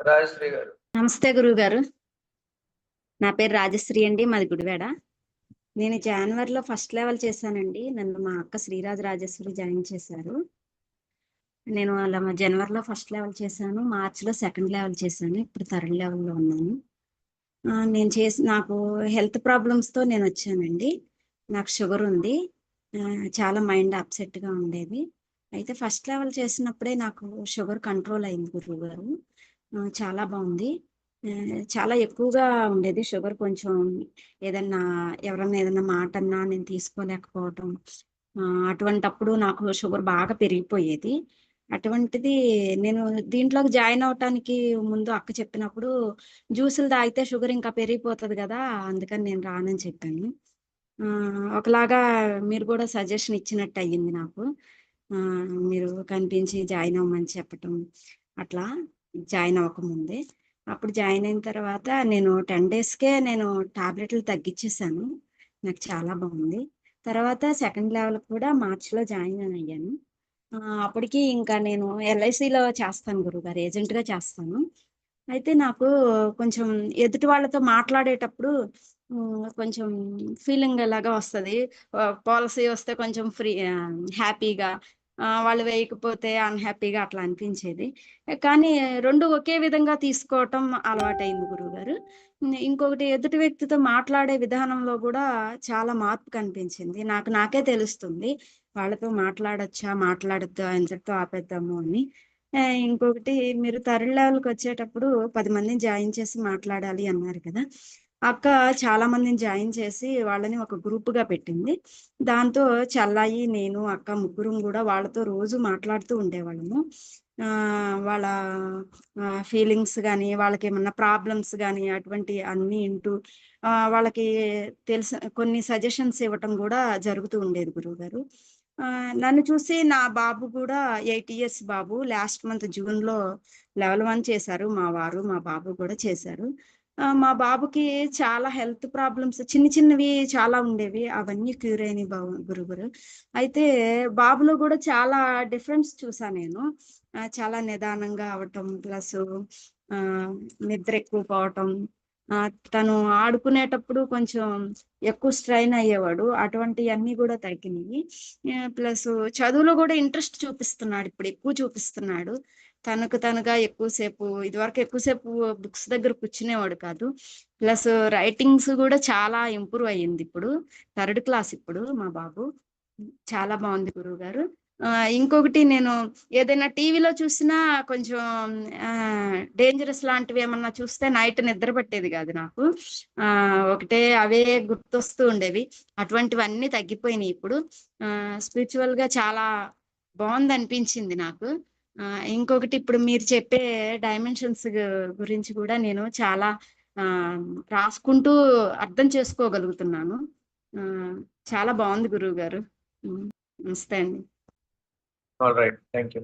రాజశ్రీ గారు. నమస్తే గురువు గారు. నా పేరు రాజశ్రీ అండి, మాది గుడివాడ. నేను జనవరిలో ఫస్ట్ లెవెల్ చేశానండి. నన్ను మా అక్క శ్రీరాజ్ రాజేశ్వరి జాయిన్ చేశారు. నేను అలా జనవరిలో ఫస్ట్ లెవెల్ చేశాను, మార్చిలో సెకండ్ లెవెల్ చేశాను, ఇప్పుడు థర్డ్ లెవెల్లో ఉన్నాను. నాకు హెల్త్ ప్రాబ్లమ్స్తో నేను వచ్చానండి. నాకు షుగర్ ఉంది, చాలా మైండ్ అప్సెట్గా ఉండేది. అయితే ఫస్ట్ లెవెల్ చేసినప్పుడే నాకు షుగర్ కంట్రోల్ అయింది గురువు గారు. చాలా బాగుంది. చాలా ఎక్కువగా ఉండేది షుగర్. కొంచెం ఎవరన్నా ఏదన్నా మాట అన్నా నేను తీసుకోలేకపోవటం, అటువంటప్పుడు నాకు షుగర్ బాగా పెరిగిపోయేది. అటువంటిది నేను దీంట్లోకి జాయిన్ అవటానికి ముందు అక్క చెప్పినప్పుడు జ్యూసులు తాగితే షుగర్ ఇంకా పెరిగిపోతుంది కదా, అందుకని నేను రానని చెప్పాను. ఒకలాగా మీరు కూడా సజెషన్ ఇచ్చినట్టు అయ్యింది నాకు. మీరు కనిపించి జాయిన్ అవ్వమని చెప్పటం, అట్లా జాయిన్ అవ్వకముందే. అప్పుడు జాయిన్ అయిన తర్వాత నేను 10 డేస్కే నేను టాబ్లెట్లు తగ్గించేసాను. నాకు చాలా బాగుంది. తర్వాత సెకండ్ లెవెల్ కూడా మార్చిలో జాయిన్ అయ్యాను. అప్పటికి ఇంకా నేను ఎల్ఐసిలో చేస్తాను గురుగారు, ఏజెంట్గా చేస్తాను. అయితే నాకు కొంచెం ఎదుటి వాళ్ళతో మాట్లాడేటప్పుడు కొంచెం ఫీలింగ్ లాగా వస్తుంది. పాలసీ వస్తే కొంచెం హ్యాపీగా, వాళ్ళు వేయకపోతే అన్హ్యాపీగా అట్లా అనిపించేది. కానీ రెండు ఒకే విధంగా తీసుకోవటం అలవాటైంది గురువుగారు. ఇంకొకటి, ఎదుటి వ్యక్తితో మాట్లాడే విధానంలో కూడా చాలా మార్పు కనిపించింది. నాకే తెలుస్తుంది వాళ్ళతో మాట్లాడొచ్చా, మాట్లాడొద్దా, ఎంతటితో ఆపేద్దాము అని. ఇంకొకటి, మీరు థర్డ్ లెవెల్కి వచ్చేటప్పుడు 10 మందిని జాయిన్ చేసి మాట్లాడాలి అన్నారు కదా. అక్క చాలా మందిని జాయిన్ చేసి వాళ్ళని ఒక గ్రూప్గా పెట్టింది. దాంతో చల్లాయి, నేను, అక్క ముగ్గురం కూడా వాళ్ళతో రోజు మాట్లాడుతూ ఉండేవాళ్ళము. వాళ్ళ ఫీలింగ్స్ కానీ, వాళ్ళకి ఏమన్నా ప్రాబ్లమ్స్ కానీ అటువంటి అన్నీ వింటూ వాళ్ళకి కొన్ని సజెషన్స్ ఇవ్వటం కూడా జరుగుతూ ఉండేది గురువుగారు. నన్ను చూసి నా బాబు కూడా 8 ఇయర్స్ బాబు లాస్ట్ మంత్ జూన్లో లెవెల్ 1 చేశారు. మా వారు, మా బాబు కూడా చేశారు. మా బాబుకి చాలా హెల్త్ ప్రాబ్లమ్స్ చిన్నవి చాలా ఉండేవి, అవన్నీ క్యూర్ అయినాయి గురుగారు. అయితే బాబులో కూడా చాలా డిఫరెన్స్ చూసా నేను. చాలా నిదానంగా అవటం, ప్లస్ నిద్ర ఎక్కువ పోవటం, తను ఆడుకునేటప్పుడు కొంచెం ఎక్కువ స్ట్రైన్ అయ్యేవాడు, అటువంటివన్నీ కూడా తగ్గినాయి. ప్లస్ చదువులో కూడా ఇంట్రెస్ట్ చూపిస్తున్నాడు, ఇప్పుడు ఎక్కువ చూపిస్తున్నాడు. తనగా ఇదివరకు ఎక్కువసేపు బుక్స్ దగ్గర కూర్చునేవాడు కాదు. ప్లస్ రైటింగ్స్ కూడా చాలా ఇంప్రూవ్ అయ్యింది. ఇప్పుడు థర్డ్ క్లాస్ ఇప్పుడు మా బాబు. చాలా బాగుంది గురువు గారు. ఇంకొకటి, నేను ఏదైనా టీవీలో చూసినా కొంచెం డేంజరస్ లాంటివి ఏమన్నా చూస్తే నైట్ నిద్ర పట్టేది కాదు నాకు. ఒకటే అవే గుర్తొస్తూ ఉండేవి. అటువంటివన్నీ తగ్గిపోయినాయి ఇప్పుడు. స్పిరిచువల్ గా చాలా బాగుంది అనిపించింది నాకు. ఇంకొకటి, ఇప్పుడు మీరు చెప్పే డైమెన్షన్స్ గురించి కూడా నేను చాలా రాసుకుంటూ అర్థం చేసుకోగలుగుతున్నాను. చాలా బాగుంది గురువు గారు. నమస్తే అండి. All right, thank you.